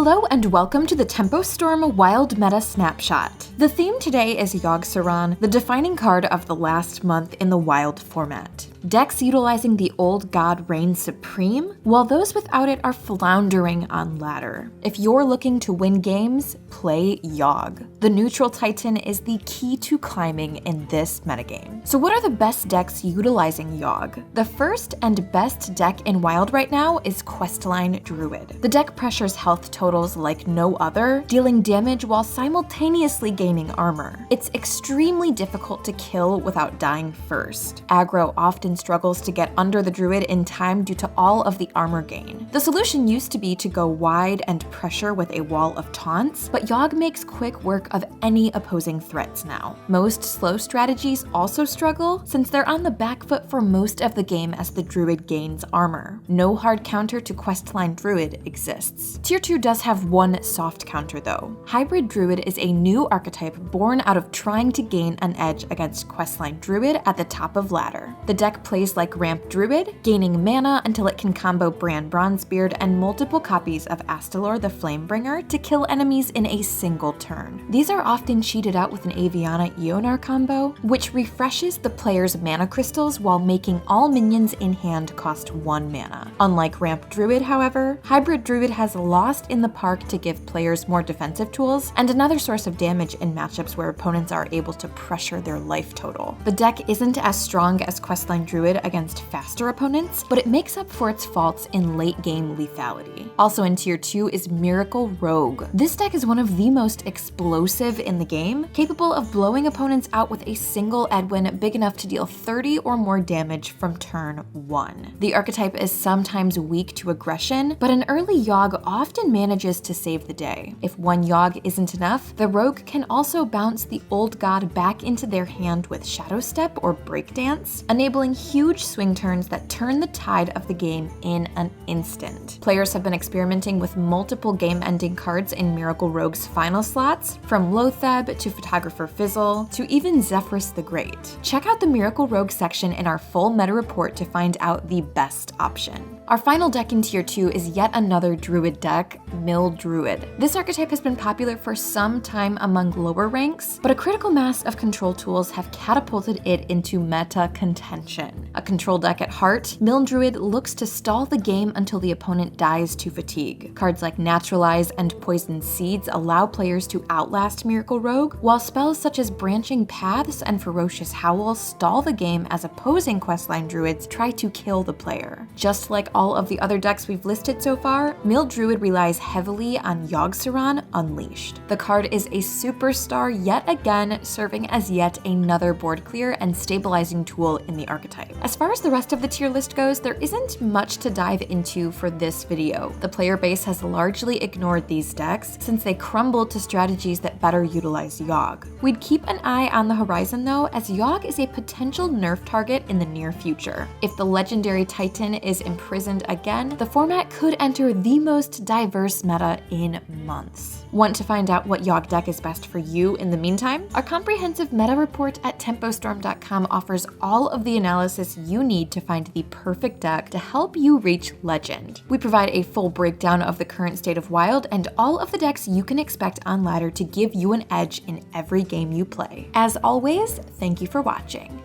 Hello and welcome to the Tempo Storm Wild Meta Snapshot. The theme today is Yogg-Saron, the defining card of the last month in the Wild format. Decks utilizing the old god reign supreme, while those without it are floundering on ladder. If you're looking to win games, play Yogg. The neutral titan is the key to climbing in this metagame. So what are the best decks utilizing Yogg? The first and best deck in Wild right now is Questline Druid. The deck pressures health totals like no other, dealing damage while simultaneously gaining armor. It's extremely difficult to kill without dying first. Aggro often struggles to get under the druid in time due to all of the armor gain. The solution used to be to go wide and pressure with a wall of taunts, but Yogg makes quick work of any opposing threats now. Most slow strategies also struggle, since they're on the back foot for most of the game as the druid gains armor. No hard counter to Questline Druid exists. Tier 2 does have one soft counter though. Hybrid Druid is a new archetype born out of trying to gain an edge against Questline Druid at the top of ladder. The deck plays like Ramp Druid, gaining mana until it can combo Bran Bronzebeard and multiple copies of Astalor the Flamebringer to kill enemies in a single turn. These are often cheated out with an Aviana Ionar combo, which refreshes the player's mana crystals while making all minions in hand cost 1 mana. Unlike Ramp Druid, however, Hybrid Druid has lost in the park to give players more defensive tools and another source of damage in matchups where opponents are able to pressure their life total. The deck isn't as strong as Questline Druid against faster opponents, but it makes up for its faults in late game lethality. Also in tier 2 is Miracle Rogue. This deck is one of the most explosive in the game, capable of blowing opponents out with a single Edwin big enough to deal 30 or more damage from turn 1. The archetype is sometimes weak to aggression, but an early Yogg often manages to save the day. If one Yogg isn't enough, the Rogue can also bounce the old god back into their hand with Shadow Step or Breakdance, enabling huge swing turns that turn the tide of the game in an instant. Players have been experimenting with multiple game-ending cards in Miracle Rogue's final slots, from Lotheb to Photographer Fizzle to even Zephrys the Great. Check out the Miracle Rogue section in our full meta report to find out the best option. Our final deck in tier 2 is yet another Druid deck, Mill Druid. This archetype has been popular for some time among lower ranks, but a critical mass of control tools have catapulted it into meta contention. A control deck at heart, Mill Druid looks to stall the game until the opponent dies to fatigue. Cards like Naturalize and Poison Seeds allow players to outlast Miracle Rogue, while spells such as Branching Paths and Ferocious Howl stall the game as opposing Questline Druids try to kill the player. Just like all of the other decks we've listed so far, Mill Druid relies heavily on Yogg-Saron Unleashed. The card is a superstar yet again, serving as yet another board clear and stabilizing tool in the archetype. As far as the rest of the tier list goes, there isn't much to dive into for this video. The player base has largely ignored these decks since they crumbled to strategies that better utilize Yogg. We'd keep an eye on the horizon though, as Yogg is a potential nerf target in the near future. If the legendary Titan is imprisoned again, the format could enter the most diverse meta in months. Want to find out what Yogg deck is best for you in the meantime? Our comprehensive meta report at tempostorm.com offers all of the analysis you need to find the perfect deck to help you reach Legend. We provide a full breakdown of the current state of Wild and all of the decks you can expect on ladder to give you an edge in every game you play. As always, thank you for watching.